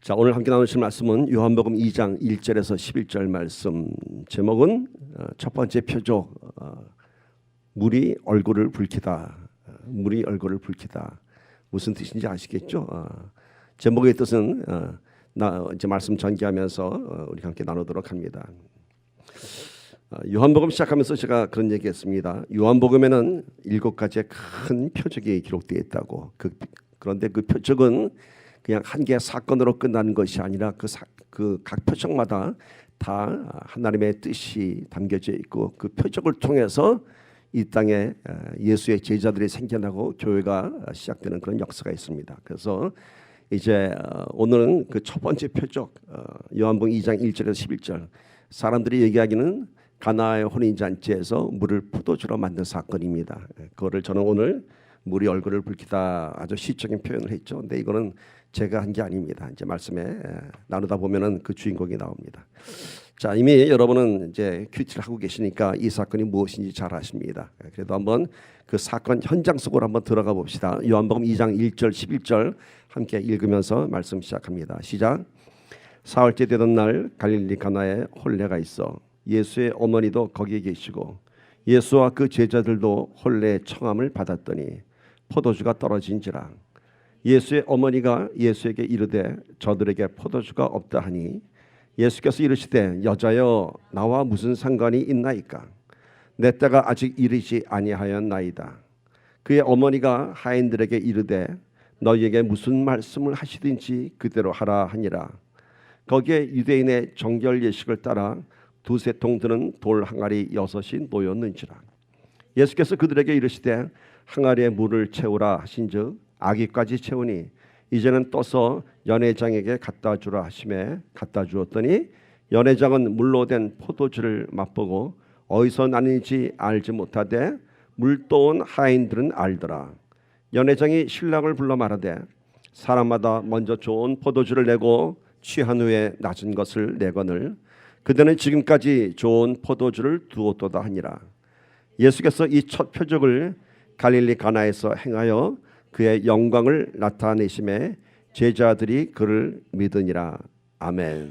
자, 오늘 함께 나누실 말씀은 요한복음 2장 1절에서 11절 말씀. 제목은 첫 번째 표적, 물이 얼굴을 붉히다. 물이 얼굴을 붉히다. 무슨 뜻인지 아시겠죠? 제목의 뜻은 이제 말씀 전개하면서 우리 함께 나누도록 합니다. 요한복음 시작하면서 제가 그런 얘기했습니다. 요한복음에는 7가지의 큰 표적이 기록되어 있다고. 그런데 그 표적은 그냥 한 개의 사건으로 끝나는 것이 아니라 그 각 표적마다 다 하나님의 뜻이 담겨져 있고, 그 표적을 통해서 이 땅에 예수의 제자들이 생겨나고 교회가 시작되는 그런 역사가 있습니다. 그래서 이제 오늘은 그 첫 번째 표적, 요한복음 2장 1절에서 11절. 사람들이 얘기하기는 가나의 혼인잔치에서 물을 포도주로 만든 사건입니다. 그거를 저는 오늘 물이 얼굴을 붉히다 아주 시적인 표현을 했죠. 근데 이거는 제가 한 게 아닙니다. 이제 말씀에 나누다 보면은 그 주인공이 나옵니다. 자, 이미 여러분은 이제 큐티를 하고 계시니까 이 사건이 무엇인지 잘 아십니다. 그래도 한번 그 사건 현장 속으로 한번 들어가 봅시다. 요한복음 2장 1절 11절 함께 읽으면서 말씀 시작합니다. 시작. 사흘째 되던 날 갈릴리 가나에 혼례가 있어 예수의 어머니도 거기에 계시고 예수와 그 제자들도 혼례의 청함을 받았더니 포도주가 떨어진지라. 예수의 어머니가 예수에게 이르되 저들에게 포도주가 없다 하니 예수께서 이르시되 여자여 나와 무슨 상관이 있나이까? 내 때가 아직 이르지 아니하였나이다. 그의 어머니가 하인들에게 이르되 너희에게 무슨 말씀을 하시든지 그대로 하라 하니라. 거기에 유대인의 정결 예식을 따라 두세 통 드는 돌 항아리 6이 놓였는지라. 예수께서 그들에게 이르시되 항아리에 물을 채우라 하신즉 아기까지 채우니 이제는 떠서 연회장에게 갖다 주라 하시매 갖다 주었더니 연회장은 물로 된 포도주를 맛보고 어디서 나는지 알지 못하되 물 떠온 하인들은 알더라. 연회장이 신랑을 불러 말하되 사람마다 먼저 좋은 포도주를 내고 취한 후에 낮은 것을 내거늘 그대는 지금까지 좋은 포도주를 두었도다 하니라. 예수께서 이 첫 표적을 갈릴리 가나에서 행하여 그의 영광을 나타내심에 제자들이 그를 믿으니라. 아멘.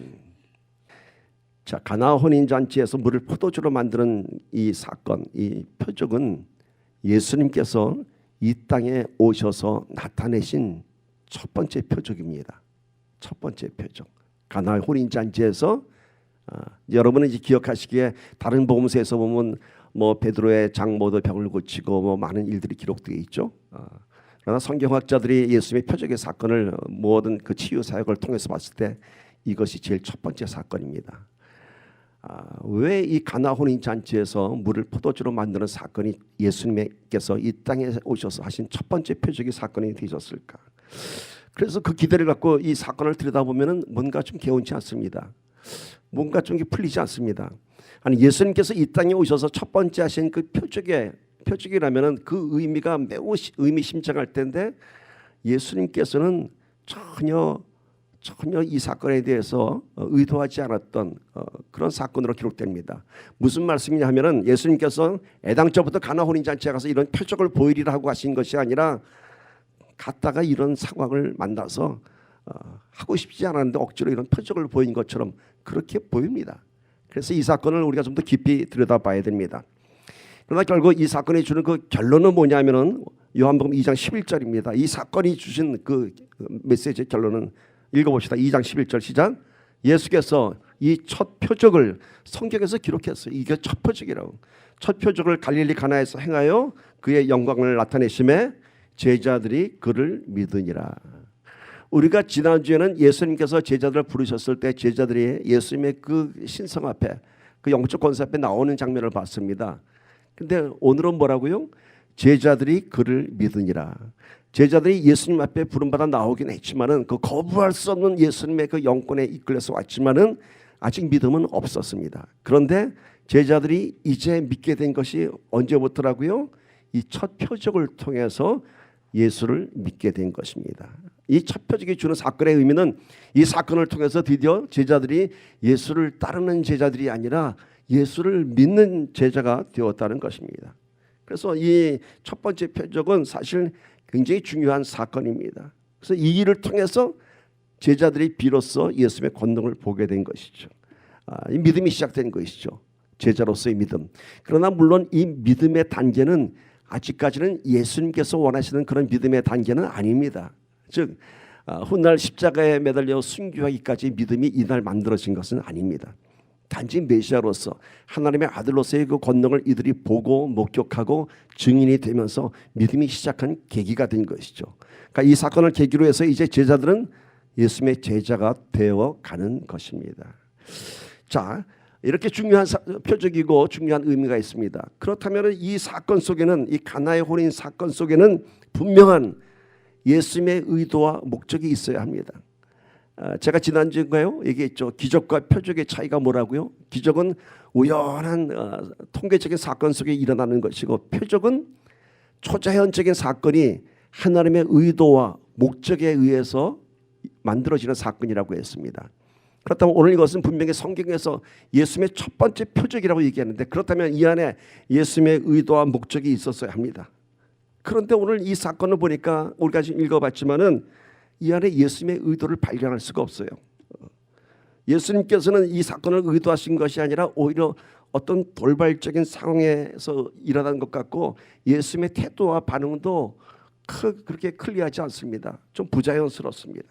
자, 가나 혼인잔치에서 물을 포도주로 만드는 이 사건, 이 표적은 예수님께서 이 땅에 오셔서 나타내신 첫 번째 표적입니다. 첫 번째 표적. 가나 혼인잔치에서 여러분은 이제 기억하시기에 다른 복음서에서 보면 뭐 베드로의 장모도 병을 고치고 뭐 많은 일들이 기록되어 있죠. 그러나 성경학자들이 예수님의 표적의 사건을 모든 그 치유 사역을 통해서 봤을 때 이것이 제일 첫 번째 사건입니다. 왜 이 가나 혼인 잔치에서 물을 포도주로 만드는 사건이 예수님께서 이 땅에 오셔서 하신 첫 번째 표적의 사건이 되셨을까? 그래서 그 기대를 갖고 이 사건을 들여다보면은 뭔가 좀 개운치 않습니다. 뭔가 좀 풀리지 않습니다. 아니, 예수님께서 이 땅에 오셔서 첫 번째 하신 그 표적이라면은 그 의미가 매우 의미심장할 텐데 예수님께서는 전혀 이 사건에 대해서 의도하지 않았던 그런 사건으로 기록됩니다. 무슨 말씀이냐 하면은 예수님께서 애당초부터 가나 혼인잔치에 가서 이런 표적을 보이리라 하고 하신 것이 아니라 갔다가 이런 상황을 만나서 하고 싶지 않았는데 억지로 이런 표적을 보인 것처럼 그렇게 보입니다. 그래서 이 사건을 우리가 좀 더 깊이 들여다봐야 됩니다. 그러나 결국 이 사건이 주는 그 결론은 뭐냐면은 요한복음 2장 11절입니다. 이 사건이 주신 그 메시지의 결론은 읽어봅시다. 2장 11절 시작. 예수께서 이 첫 표적을 성경에서 기록했어요. 이게 첫 표적이라고. 첫 표적을 갈릴리 가나에서 행하여 그의 영광을 나타내심에 제자들이 그를 믿으니라. 우리가 지난주에는 예수님께서 제자들을 부르셨을 때 제자들이 예수님의 그 신성 앞에 그 영적 권세 앞에 나오는 장면을 봤습니다. 근데 오늘은 뭐라고요? 제자들이 그를 믿으니라. 제자들이 예수님 앞에 부름받아 나오긴 했지만은 그 거부할 수 없는 예수님의 그 영권에 이끌려서 왔지만은 아직 믿음은 없었습니다. 그런데 제자들이 이제 믿게 된 것이 언제부터라고요? 이 첫 표적을 통해서 예수를 믿게 된 것입니다. 이 첫 표적이 주는 사건의 의미는 이 사건을 통해서 드디어 제자들이 예수를 따르는 제자들이 아니라 예수를 믿는 제자가 되었다는 것입니다. 그래서 이 첫 번째 표적은 사실 굉장히 중요한 사건입니다. 그래서 이 일을 통해서 제자들이 비로소 예수님의 권능을 보게 된 것이죠. 이 믿음이 시작된 것이죠. 제자로서의 믿음. 그러나 물론 이 믿음의 단계는 아직까지는 예수님께서 원하시는 그런 믿음의 단계는 아닙니다. 즉 훗날 십자가에 매달려 순교하기까지 믿음이 이날 만들어진 것은 아닙니다. 단지 메시아로서 하나님의 아들로서의 그 권능을 이들이 보고 목격하고 증인이 되면서 믿음이 시작한 계기가 된 것이죠. 그러니까 이 사건을 계기로 해서 이제 제자들은 예수님의 제자가 되어 가는 것입니다. 자, 이렇게 중요한 표적이고 중요한 의미가 있습니다. 그렇다면 이 사건 속에는, 이 가나의 혼인 사건 속에는 분명한 예수님의 의도와 목적이 있어야 합니다. 제가 지난주인가요? 얘기했죠. 기적과 표적의 차이가 뭐라고요? 기적은 우연한 통계적인 사건 속에 일어나는 것이고, 표적은 초자연적인 사건이 하나님의 의도와 목적에 의해서 만들어지는 사건이라고 했습니다. 그렇다면 오늘 이것은 분명히 성경에서 예수님의 첫 번째 표적이라고 얘기하는데, 그렇다면 이 안에 예수님의 의도와 목적이 있었어야 합니다. 그런데 오늘 이 사건을 보니까 우리가 지금 읽어봤지만은 이 안에 예수님의 의도를 발견할 수가 없어요. 예수님께서는 이 사건을 의도하신 것이 아니라 오히려 어떤 돌발적인 상황에서 일어난 것 같고, 예수님의 태도와 반응도 그렇게 클리어하지 않습니다. 좀 부자연스럽습니다.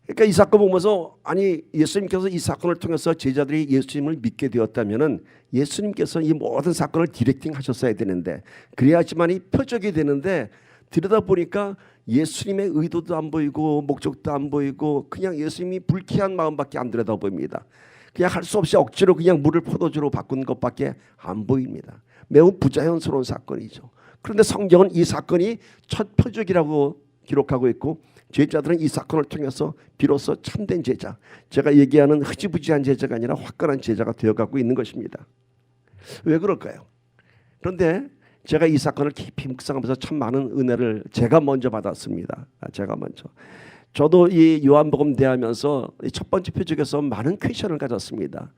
그러니까 이 사건 보면서, 아니 예수님께서 이 사건을 통해서 제자들이 예수님을 믿게 되었다면은 예수님께서 이 모든 사건을 디렉팅 하셨어야 되는데, 그래야지만이 표적이 되는데, 들여다보니까 예수님의 의도도 안 보이고 목적도 안 보이고 그냥 예수님이 불쾌한 마음밖에 안 들여다보입니다. 그냥 할 수 없이 억지로 그냥 물을 포도주로 바꾼 것밖에 안 보입니다. 매우 부자연스러운 사건이죠. 그런데 성경은 이 사건이 첫 표적이라고 기록하고 있고, 제자들은 이 사건을 통해서 비로소 참된 제자, 제가 얘기하는 흐지부지한 제자가 아니라 화끈한 제자가 되어가고 있는 것입니다. 왜 그럴까요? 그런데 제가 이 사건을 깊이 묵상하면서 참 많은 은혜를 제가 먼저 받았습니다. 제가 먼저. 저도 이 요한복음 대하면서 첫 번째 표적에서 많은 퀘션을 가졌습니다.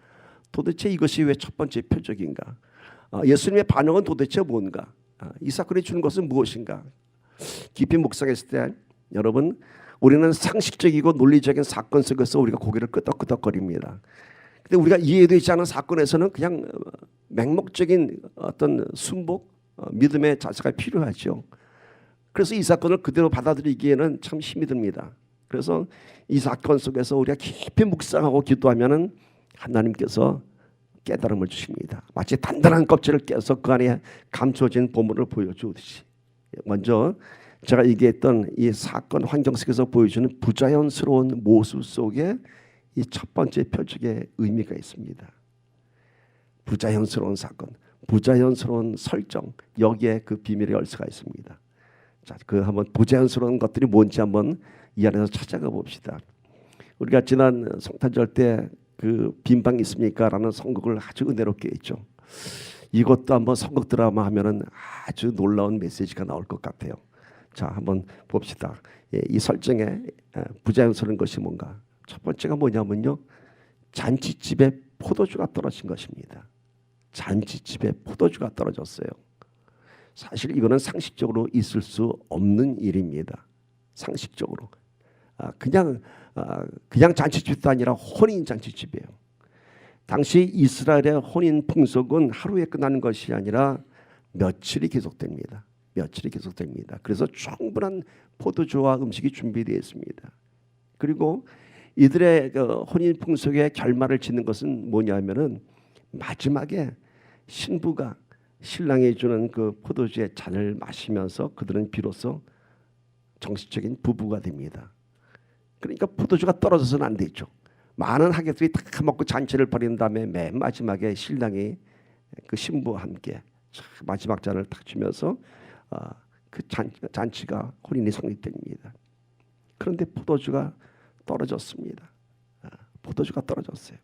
도대체 이것이 왜 첫 번째 표적인가? 예수님의 반응은 도대체 뭔가? 이 사건이 주는 것은 무엇인가? 깊이 묵상했을 때 여러분, 우리는 상식적이고 논리적인 사건 속에서 우리가 고개를 끄덕끄덕거립니다. 근데 우리가 이해되지 않은 사건에서는 그냥 맹목적인 어떤 순복, 믿음의 자세가 필요하죠. 그래서 이 사건을 그대로 받아들이기에는 참 힘이 듭니다. 그래서 이 사건 속에서 우리가 깊이 묵상하고 기도하면은 하나님께서 깨달음을 주십니다. 마치 단단한 껍질을 깨서 그 안에 감춰진 보물을 보여주듯이. 먼저 제가 얘기했던 이 사건 환경 속에서 보여주는 부자연스러운 모습 속에 이 첫 번째 표적의 의미가 있습니다. 부자연스러운 사건, 부자연스러운 설정, 여기에 그 비밀의 열쇠가 있습니다. 자, 그 한번 부자연스러운 것들이 뭔지 한번 이 안에서 찾아가 봅시다. 우리가 지난 성탄절 때 그 빈방 있습니까? 라는 선곡을 아주 은혜롭게 했죠. 이것도 한번 선곡 드라마 하면은 아주 놀라운 메시지가 나올 것 같아요. 자, 한번 봅시다. 이 설정에 부자연스러운 것이 뭔가? 첫 번째가 뭐냐면요, 잔치집에 포도주가 떨어진 것입니다. 잔치집에 포도주가 떨어졌어요. 사실 이거는 상식적으로 있을 수 없는 일입니다. 상식적으로 그냥 잔치집도 아니라 혼인 잔치집이에요. 당시 이스라엘의 혼인 풍속은 하루에 끝나는 것이 아니라 며칠이 계속됩니다. 며칠이 계속됩니다. 그래서 충분한 포도주와 음식이 준비되어 있습니다. 그리고 이들의 그 혼인 풍속의 결말을 짓는 것은 뭐냐면은 마지막에 신부가 신랑이 주는 그 포도주의 잔을 마시면서 그들은 비로소 정식적인 부부가 됩니다. 그러니까 포도주가 떨어져서는 안 되죠. 많은 하객들이 다 먹고 잔치를 벌인 다음에 맨 마지막에 신랑이 그 신부와 함께 마지막 잔을 딱 주면서 그 잔치가 혼인이 성립됩니다. 그런데 포도주가 떨어졌습니다. 포도주가 떨어졌어요.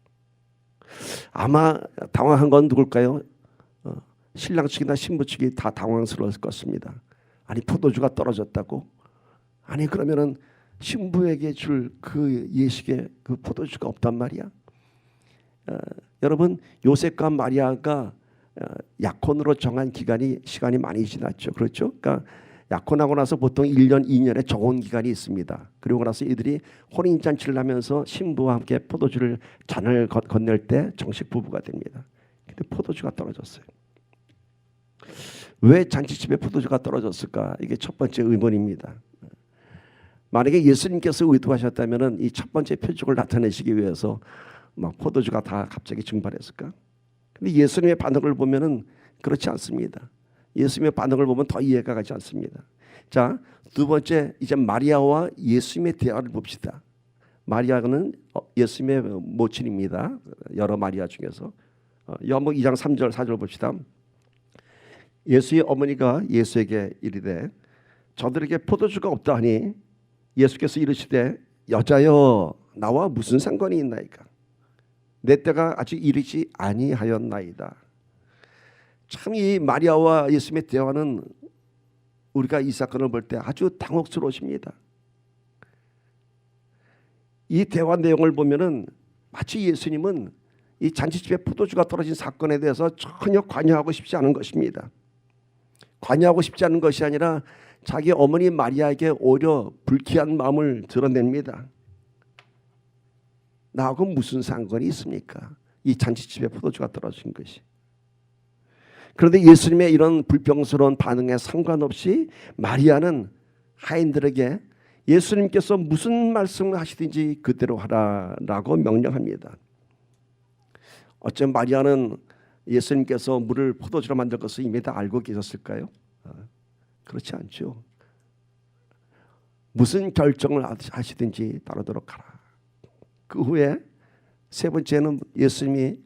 아마 당황한 건 누굴까요? 신랑 측이나 신부 측이 다 당황스러웠을 것입니다. 아니, 포도주가 떨어졌다고? 아니, 그러면은 신부에게 줄 그 예식에 그 포도주가 없단 말이야? 여러분, 요셉과 마리아가 약혼으로 정한 시간이 많이 지났죠. 그렇죠? 그러니까 약혼하고 나서 보통 1년, 2년의 적응 기간이 있습니다. 그리고 나서 이들이 혼인잔치를 하면서 신부와 함께 포도주를 잔을 건넬 때 정식 부부가 됩니다. 근데 포도주가 떨어졌어요. 왜 잔치집에 포도주가 떨어졌을까? 이게 첫 번째 의문입니다. 만약에 예수님께서 의도하셨다면 이 첫 번째 표적을 나타내시기 위해서 막 포도주가 다 갑자기 증발했을까? 근데 예수님의 반응을 보면은 그렇지 않습니다. 예수님의 반응을 보면 더 이해가 가지 않습니다. 자, 두 번째 이제 마리아와 예수님의 대화를 봅시다. 마리아는 예수님의 모친입니다. 여러 마리아 중에서 요한복음 2장 3절 4절 봅시다. 예수의 어머니가 예수에게 이르되 저들에게 포도주가 없다 하니 예수께서 이르시되 여자여 나와 무슨 상관이 있나이까 내 때가 아직 이르지 아니하였나이다. 참 이 마리아와 예수님의 대화는 우리가 이 사건을 볼 때 아주 당혹스러우십니다. 이 대화 내용을 보면은 마치 예수님은 이 잔치집에 포도주가 떨어진 사건에 대해서 전혀 관여하고 싶지 않은 것입니다. 관여하고 싶지 않은 것이 아니라 자기 어머니 마리아에게 오히려 불쾌한 마음을 드러냅니다. 나하고 무슨 상관이 있습니까? 이 잔치집에 포도주가 떨어진 것이. 그런데 예수님의 이런 불평스러운 반응에 상관없이 마리아는 하인들에게 예수님께서 무슨 말씀을 하시든지 그대로 하라라고 명령합니다. 어쩌면 마리아는 예수님께서 물을 포도주로 만들 것을 이미 다 알고 계셨을까요? 그렇지 않죠. 무슨 결정을 하시든지 따르도록 하라. 그 후에 세 번째는 예수님이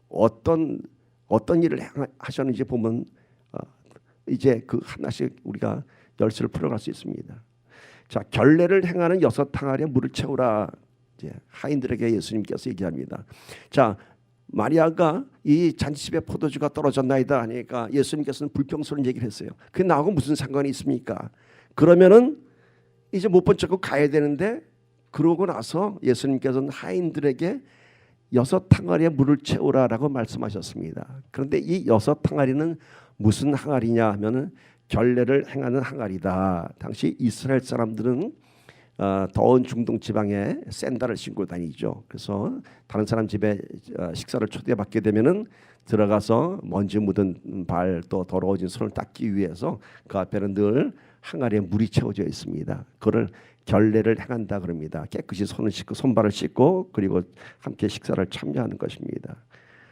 어떤 일을 하셨는지 보면 이제 그 하나씩 우리가 열쇠를 풀어갈 수 있습니다. 자, 결례를 행하는 6 항아리에 물을 채우라. 이제 하인들에게 예수님께서 얘기합니다. 자, 마리아가 이 잔치집에 포도주가 떨어졌나이다 하니까 예수님께서는 불평스러운 얘기를 했어요. 그게 나하고 무슨 상관이 있습니까? 그러면은 이제 못 본 척하고 가야 되는데 그러고 나서 예수님께서는 하인들에게 6 항아리에 물을 채우라라고 말씀하셨습니다. 그런데 이 6 항아리는 무슨 항아리냐 하면은 결례를 행하는 항아리다. 당시 이스라엘 사람들은 더운 중동 지방에 샌들을 신고 다니죠. 그래서 다른 사람 집에 식사를 초대받게 되면은 들어가서 먼지 묻은 발 또 더러워진 손을 닦기 위해서 그 앞에는 늘 항아리에 물이 채워져 있습니다. 그걸 결례를 행한다 그럽니다. 깨끗이 손을 씻고 손발을 씻고 그리고 함께 식사를 참여하는 것입니다.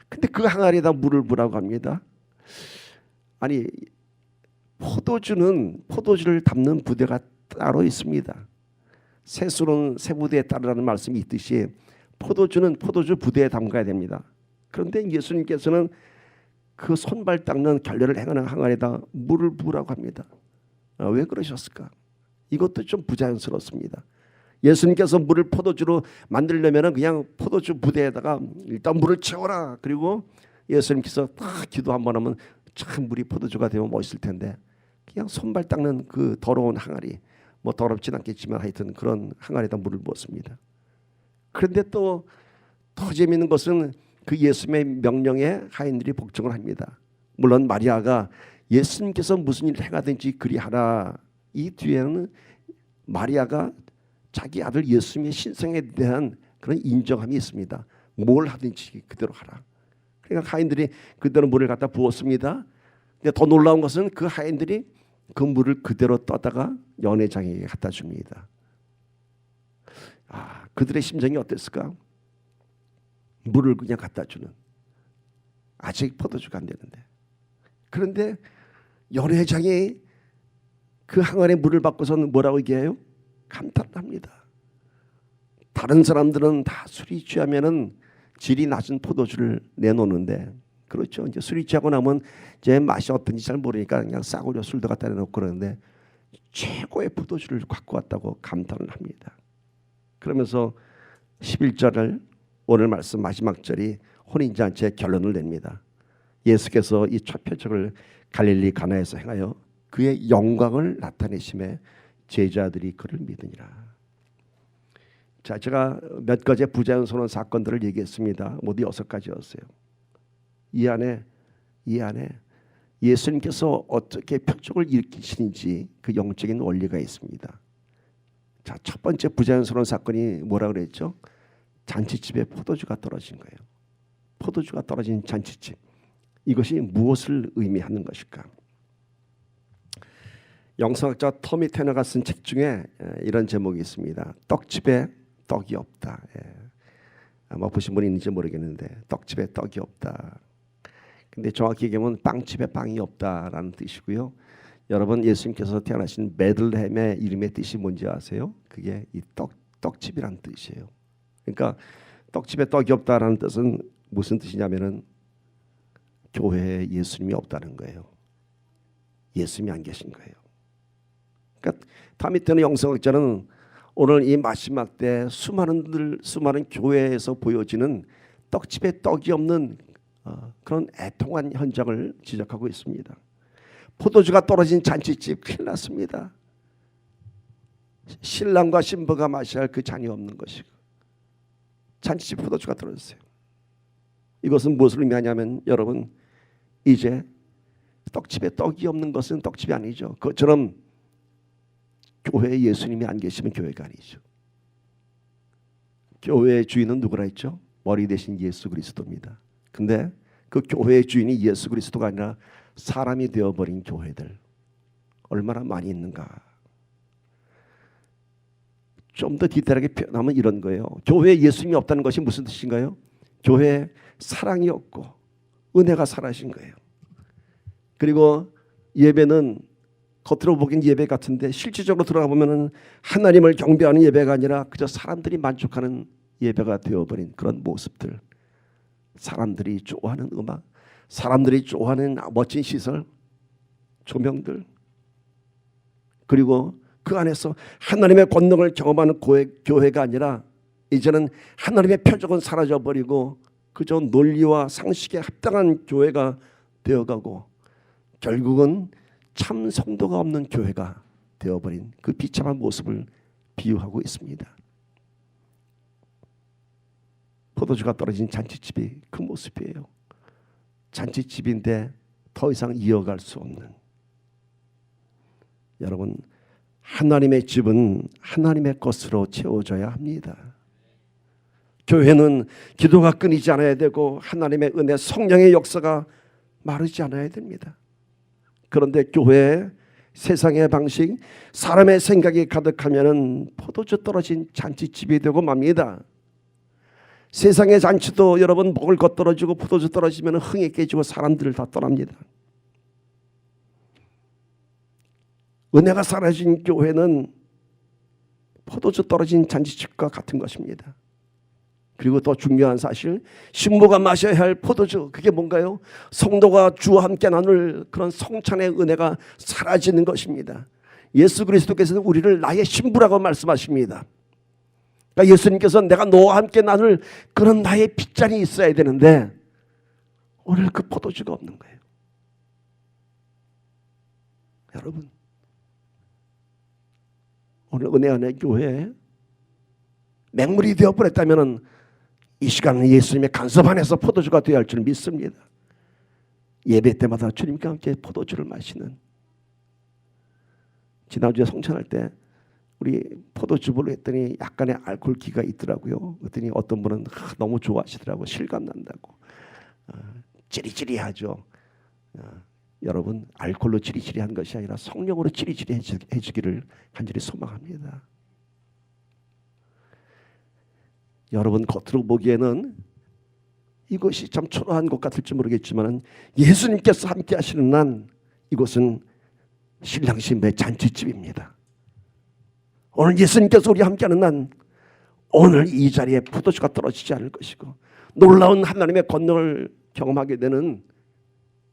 근데 그 항아리에다 물을 부라고 합니다. 아니 포도주를 담는 부대가 따로 있습니다. 세수는 세 부대에 따르라는 말씀이 있듯이 포도주는 포도주 부대에 담가야 됩니다. 그런데 예수님께서는 그 손발 닦는 결례를 행하는 항아리에다 물을 부으라고 합니다. 왜 그러셨을까? 이것도 좀 부자연스럽습니다. 예수님께서 물을 포도주로 만들려면 그냥 포도주 부대에다가 일단 물을 채워라. 그리고 예수님께서 딱 기도 한번 하면 참 물이 포도주가 되면 멋있을 텐데 그냥 손발 닦는 그 더러운 항아리, 뭐 더럽진 않겠지만 하여튼 그런 항아리에다 물을 부었습니다. 그런데 또 더 재미있는 것은 그 예수님의 명령에 하인들이 복종을 합니다. 물론 마리아가 예수님께서 무슨 일을 행하든지 그리하라. 이 뒤에는 마리아가 자기 아들 예수님의 신성에 대한 그런 인정함이 있습니다. 뭘 하든지 그대로 하라. 그러니까 하인들이 그대로 물을 갖다 부었습니다. 근데 더 놀라운 것은 그 하인들이 그 물을 그대로 떠다가 연회장에게 갖다 줍니다. 그들의 심정이 어땠을까? 물을 그냥 갖다 주는. 아직 포도주가 안 되는데. 그런데 연회장이 그 항아리에 물을 받고서는 뭐라고 얘기해요? 감탄합니다. 다른 사람들은 다 술이 취하면은 질이 낮은 포도주를 내놓는데, 그렇죠. 이제 술이 취하고 나면 이제 맛이 어떤지 잘 모르니까 그냥 싸구려 술도 갖다 내놓고 그러는데 최고의 포도주를 갖고 왔다고 감탄을 합니다. 그러면서 11절을 오늘 말씀 마지막 절이 혼인잔치의 결론을 냅니다. 예수께서 이 첫 표적을 갈릴리 가나에서 행하여 그의 영광을 나타내심에 제자들이 그를 믿으니라. 자, 제가 몇 가지 부자연스러운 사건들을 얘기했습니다. 모두 6가지였어요. 이 안에 예수님께서 어떻게 표적을 일으키시는지 그 영적인 원리가 있습니다. 자, 첫 번째 부자연스러운 사건이 뭐라 그랬죠? 잔치집에 포도주가 떨어진 거예요. 포도주가 떨어진 잔치집. 이것이 무엇을 의미하는 것일까? 영성학자 터미 테너가 쓴 책 중에 이런 제목이 있습니다. 떡집에 떡이 없다. 아마 보신 분이 있는지 모르겠는데 떡집에 떡이 없다. 근데 정확히 얘기하면 빵집에 빵이 없다라는 뜻이고요. 여러분 예수님께서 태어나신 베들레헴의 이름의 뜻이 뭔지 아세요? 그게 이 떡집이란 뜻이에요. 그러니까 떡집에 떡이 없다라는 뜻은 무슨 뜻이냐면은 교회에 예수님이 없다는 거예요. 예수님이 안 계신 거예요. 그러니까 타미테너 영성학자는 오늘 이 마지막 때 수많은 교회에서 보여지는 떡집에 떡이 없는 그런 애통한 현장을 지적하고 있습니다. 포도주가 떨어진 잔치집 큰일 났습니다. 신랑과 신부가 마셔야 할 그 잔이 없는 것이고 잔치집 포도주가 떨어졌어요. 이것은 무엇을 의미하냐면 여러분 이제 떡집에 떡이 없는 것은 떡집이 아니죠. 그것처럼 교회에 예수님이 안 계시면 교회가 아니죠. 교회의 주인은 누구라 했죠? 머리 대신 예수 그리스도입니다. 근데 그 교회의 주인이 예수 그리스도가 아니라 사람이 되어버린 교회들 얼마나 많이 있는가. 좀 더 디테일하게 표현하면 이런 거예요. 교회에 예수님이 없다는 것이 무슨 뜻인가요? 교회에 사랑이 없고 은혜가 사라진 거예요. 그리고 예배는 겉으로 보기엔 예배 같은데 실질적으로 들어가 보면은 하나님을 경배하는 예배가 아니라 그저 사람들이 만족하는 예배가 되어버린 그런 모습들. 사람들이 좋아하는 음악, 사람들이 좋아하는 멋진 시설, 조명들, 그리고 그 안에서 하나님의 권능을 경험하는 교회가 아니라 이제는 하나님의 표적은 사라져버리고 그저 논리와 상식에 합당한 교회가 되어가고 결국은 참 성도가 없는 교회가 되어버린 그 비참한 모습을 비유하고 있습니다. 포도주가 떨어진 잔치집이 그 모습이에요. 잔치집인데 더 이상 이어갈 수 없는. 여러분 하나님의 집은 하나님의 것으로 채워져야 합니다. 교회는 기도가 끊이지 않아야 되고 하나님의 은혜 성령의 역사가 마르지 않아야 됩니다. 그런데 교회에 세상의 방식, 사람의 생각이 가득하면 포도주 떨어진 잔치집이 되고 맙니다. 세상의 잔치도 여러분 먹을 것 떨어지고 포도주 떨어지면 흥이 깨지고 사람들을 다 떠납니다. 은혜가 사라진 교회는 포도주 떨어진 잔치집과 같은 것입니다. 그리고 더 중요한 사실, 신부가 마셔야 할 포도주, 그게 뭔가요? 성도가 주와 함께 나눌 그런 성찬의 은혜가 사라지는 것입니다. 예수 그리스도께서는 우리를 나의 신부라고 말씀하십니다. 그러니까 예수님께서 내가 너와 함께 나눌 그런 나의 핏잔이 있어야 되는데 오늘 그 포도주가 없는 거예요. 여러분 오늘 은혜 안에 교회에 맹물이 되어버렸다면 이 시간은 예수님의 간섭 안에서 포도주가 되어야 할 줄 믿습니다. 예배 때마다 주님과 함께 포도주를 마시는. 지난주에 성찬할 때 우리 포도주를 했더니 약간의 알코올기가 있더라고요. 그랬더니 어떤 분은 너무 좋아하시더라고요. 실감난다고. 찌리찌리하죠. 여러분 알코올로 찌리찌리한 것이 아니라 성령으로 찌리찌리해지기를 간절히 소망합니다. 여러분 겉으로 보기에는 이것이 참 초라한 것 같을지 모르겠지만 예수님께서 함께 하시는 난 이곳은 신랑신부의 잔치집입니다. 오늘 예수님께서 우리 함께하는 난 오늘 이 자리에 포도주가 떨어지지 않을 것이고 놀라운 하나님의 권능을 경험하게 되는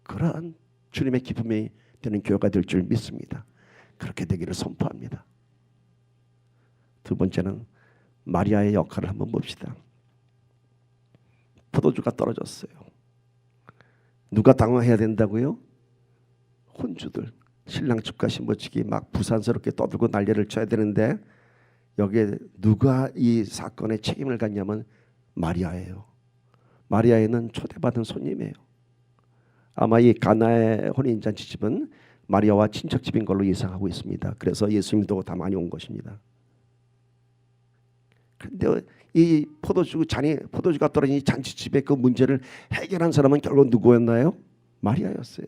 그러한 주님의 기쁨이 되는 교회가 될 줄 믿습니다. 그렇게 되기를 선포합니다. 두 번째는 마리아의 역할을 한번 봅시다. 포도주가 떨어졌어요. 누가 당황해야 된다고요? 혼주들. 신랑 측과 신부 측이 막 부산스럽게 떠들고 난리를 쳐야 되는데 여기에 누가 이 사건에 책임을 갖냐면 마리아예요. 마리아에는 초대받은 손님이에요. 아마 이 가나의 혼인잔치집은 마리아와 친척집인 걸로 예상하고 있습니다. 그래서 예수님도 다 많이 온 것입니다. 그런데 이 포도주가 떨어진 이 잔치집의 그 문제를 해결한 사람은 결국 누구였나요? 마리아였어요.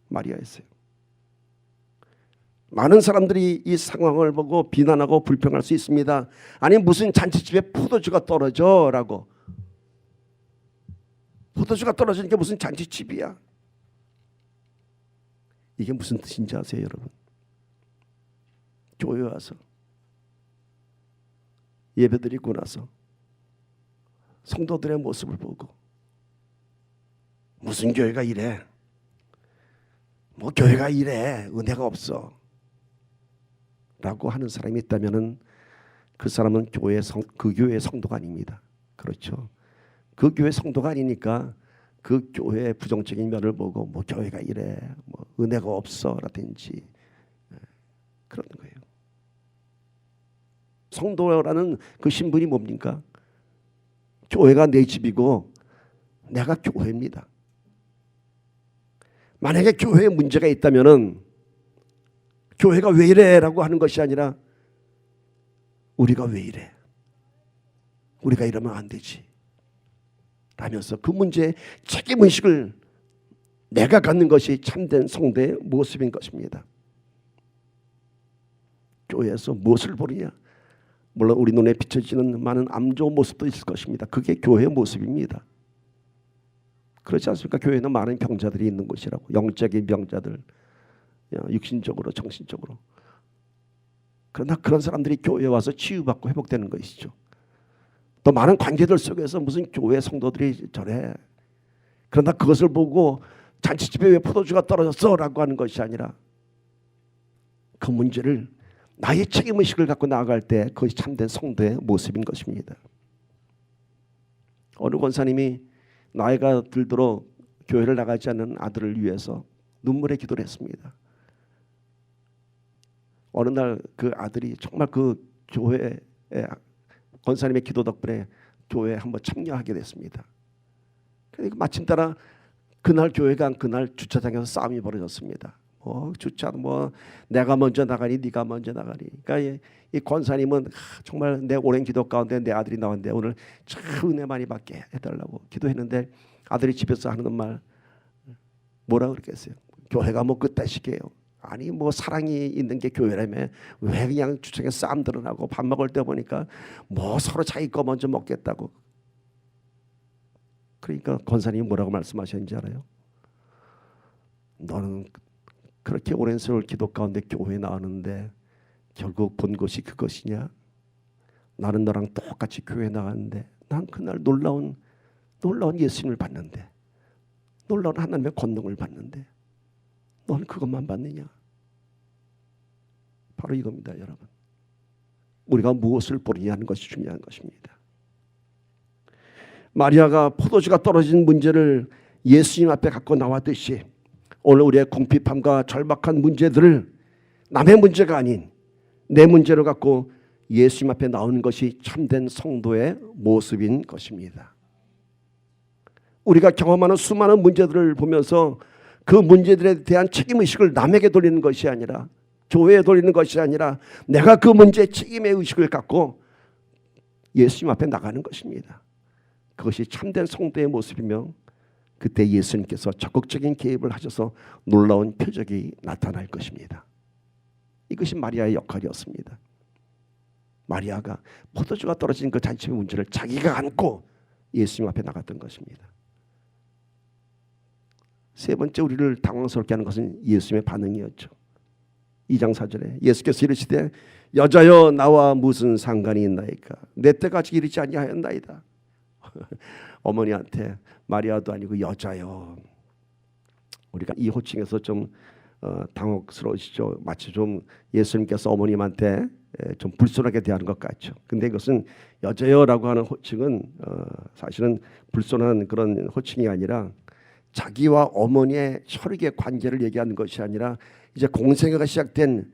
마리아였어요. 많은 사람들이 이 상황을 보고 비난하고 불평할 수 있습니다. 아니 무슨 잔치집에 포도주가 떨어져 라고. 포도주가 떨어지는 게 무슨 잔치집이야. 이게 무슨 뜻인지 아세요 여러분? 교회 와서 예배드리고 나서 성도들의 모습을 보고 무슨 교회가 이래, 뭐 교회가 이래, 은혜가 없어 라고 하는 사람이 있다면 그 사람은 그 교회의 성도가 아닙니다. 그렇죠. 그 교회 성도가 아니니까 그 교회의 부정적인 면을 보고 뭐 교회가 이래, 뭐 은혜가 없어 라든지 그런 거예요. 성도라는 그 신분이 뭡니까? 교회가 내 집이고 내가 교회입니다. 만약에 교회에 문제가 있다면은 교회가 왜 이래 라고 하는 것이 아니라 우리가 왜 이래, 우리가 이러면 안 되지 라면서 그 문제에 책임의식을 내가 갖는 것이 참된 성도의 모습인 것입니다. 교회에서 무엇을 보느냐, 물론 우리 눈에 비춰지는 많은 안 좋은 모습도 있을 것입니다. 그게 교회의 모습입니다. 그렇지 않습니까? 교회는 많은 병자들이 있는 곳이라고. 영적인 병자들, 육신적으로 정신적으로. 그러나 그런 사람들이 교회에 와서 치유받고 회복되는 것이죠. 또 많은 관계들 속에서 무슨 교회 성도들이 저래, 그러나 그것을 보고 잔치집에 왜 포도주가 떨어졌어 라고 하는 것이 아니라 그 문제를 나의 책임의식을 갖고 나아갈 때 그것이 참된 성도의 모습인 것입니다. 어느 권사님이 나이가 들도록 교회를 나가지 않는 아들을 위해서 눈물의 기도를 했습니다. 어느 날 그 아들이 정말 그 교회에 권사님의 기도 덕분에 교회에 한번 참여하게 됐습니다. 그러니까 마침 따라 그날 교회 간 그날 주차장에서 싸움이 벌어졌습니다. 주차 내가 먼저 나가니 네가 먼저 나가니. 그러니까 이 권사님은 정말 내 오랜 기도 가운데 내 아들이 나왔는데 오늘 참 은혜 많이 받게 해달라고 기도했는데 아들이 집에서 하는 말 뭐라 그랬겠어요? 교회가 뭐 그따시게요. 아니 뭐 사랑이 있는 게 교회라며 왜 그냥 주차장에서 싸움 드러나고 밥 먹을 때 보니까 뭐 서로 자기 거 먼저 먹겠다고. 그러니까 권사님이 뭐라고 말씀하셨는지 알아요? 너는 그렇게 오랜 세월 기도 가운데 교회에 나왔는데 결국 본 것이 그것이냐? 나는 너랑 똑같이 교회에 나갔는데 난 그날 놀라운 예수님을 봤는데, 놀라운 하나님의 권능을 봤는데 너는 그것만 봤느냐? 바로 이겁니다 여러분. 우리가 무엇을 보느냐 하는 것이 중요한 것입니다. 마리아가 포도주가 떨어진 문제를 예수님 앞에 갖고 나왔듯이 오늘 우리의 궁핍함과 절박한 문제들을 남의 문제가 아닌 내 문제로 갖고 예수님 앞에 나오는 것이 참된 성도의 모습인 것입니다. 우리가 경험하는 수많은 문제들을 보면서 그 문제들에 대한 책임의식을 남에게 돌리는 것이 아니라, 교회에 돌리는 것이 아니라 내가 그 문제의 책임의 의식을 갖고 예수님 앞에 나가는 것입니다. 그것이 참된 성도의 모습이며 그때 예수님께서 적극적인 개입을 하셔서 놀라운 표적이 나타날 것입니다. 이것이 마리아의 역할이었습니다. 마리아가 포도주가 떨어진 그 잔치의 문제를 자기가 안고 예수님 앞에 나갔던 것입니다. 세 번째 우리를 당황스럽게 하는 것은 예수님의 반응이었죠. 2장 4절에 예수께서 이르시되 여자여 나와 무슨 상관이 있나이까? 내 때가 아직 이르지 아니하였나이다. 어머니한테 마리아도 아니고 여자요. 우리가 이 호칭에서 좀 당혹스러우시죠. 마치 좀 예수님께서 어머님한테 좀 불손하게 대하는 것 같죠. 근데 이것은 여자요라고 하는 호칭은 사실은 불손한 그런 호칭이 아니라 자기와 어머니의 혈육의 관계를 얘기하는 것이 아니라 이제 공생애가 시작된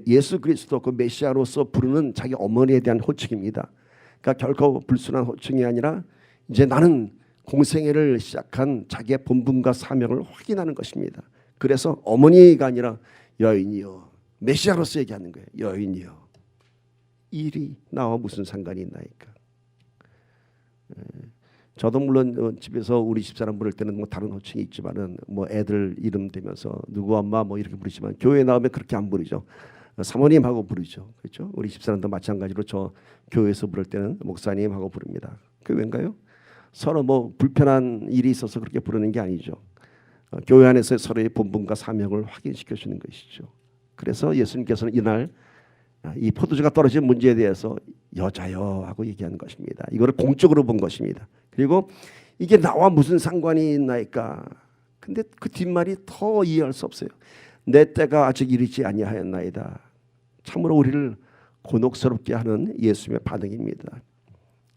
예수 그리스도 그 메시아로서 부르는 자기 어머니에 대한 호칭입니다. 그러니까 결코 불순한 호칭이 아니라 이제 나는 공생애를 시작한 자기의 본분과 사명을 확인하는 것입니다. 그래서 어머니가 아니라 여인이여, 메시아로서 얘기하는 거예요. 여인이여, 일이 나와 무슨 상관이 있나이까. 저도 물론 집에서 우리 집사람 부를 때는 뭐 다른 호칭이 있지만은 뭐 애들 이름 대면서 누구 엄마 뭐 이렇게 부르지만 교회 나오면 그렇게 안 부르죠. 사모님하고 부르죠. 그렇죠? 우리 집사람도 마찬가지로 저 교회에서 부를 때는 목사님하고 부릅니다. 그 왠가요? 서로 뭐 불편한 일이 있어서 그렇게 부르는 게 아니죠. 교회 안에서 서로의 본분과 사명을 확인시켜 주는 것이죠. 그래서 예수님께서는 이날 이 포도주가 떨어진 문제에 대해서 여자여 하고 얘기하는 것입니다. 이거를 공적으로 본 것입니다. 그리고 이게 나와 무슨 상관이 있나이까. 근데 그 뒷말이 더 이해할 수 없어요. 내 때가 아직 이르지 아니하였나이다. 참으로 우리를 곤혹스럽게 하는 예수님의 반응입니다.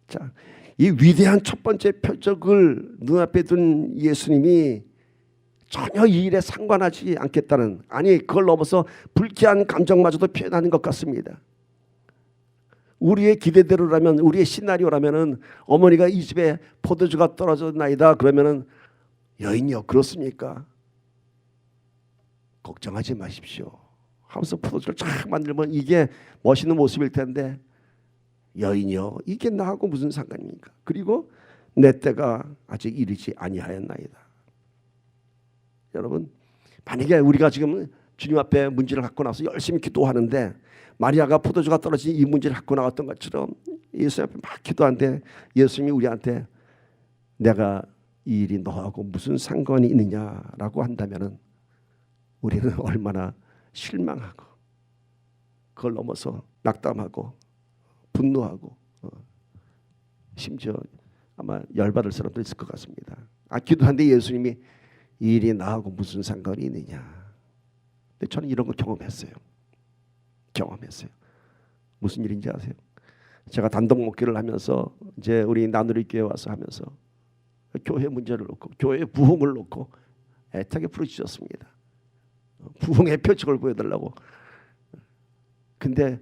자, 이 위대한 첫 번째 표적을 눈앞에 둔 예수님이 전혀 이 일에 상관하지 않겠다는, 아니 그걸 넘어서 불쾌한 감정마저도 표현하는 것 같습니다. 우리의 기대대로라면, 우리의 시나리오라면은 어머니가 이 집에 포도주가 떨어졌나이다 그러면은 여인이요 그렇습니까? 걱정하지 마십시오 하면서 포도주를 쫙 만들면 이게 멋있는 모습일 텐데, 여인이요 이게 나하고 무슨 상관입니까? 그리고 내 때가 아직 이르지 아니하였나이다. 여러분, 만약에 우리가 지금 주님 앞에 문제를 갖고 나서 열심히 기도하는데 마리아가 포도주가 떨어진 이 문제를 갖고 나왔던 것처럼 예수 앞에 막 기도하는데 예수님이 우리한테 내가 이 일이 너하고 무슨 상관이 있느냐라고 한다면은 우리는 얼마나 실망하고 그걸 넘어서 낙담하고 분노하고 심지어 아마 열받을 사람도 있을 것 같습니다. 기도하는데 예수님이 이 일이 나하고 무슨 상관이 있느냐. 근데 저는 이런 거 경험했어요. 무슨 일인지 아세요? 제가 단독 목회를 하면서 이제 우리 나누리 교회 와서 하면서 교회 문제를 놓고 교회 부흥을 놓고 애타게 부르짖었습니다. 부흥의 표적을 보여달라고. 근데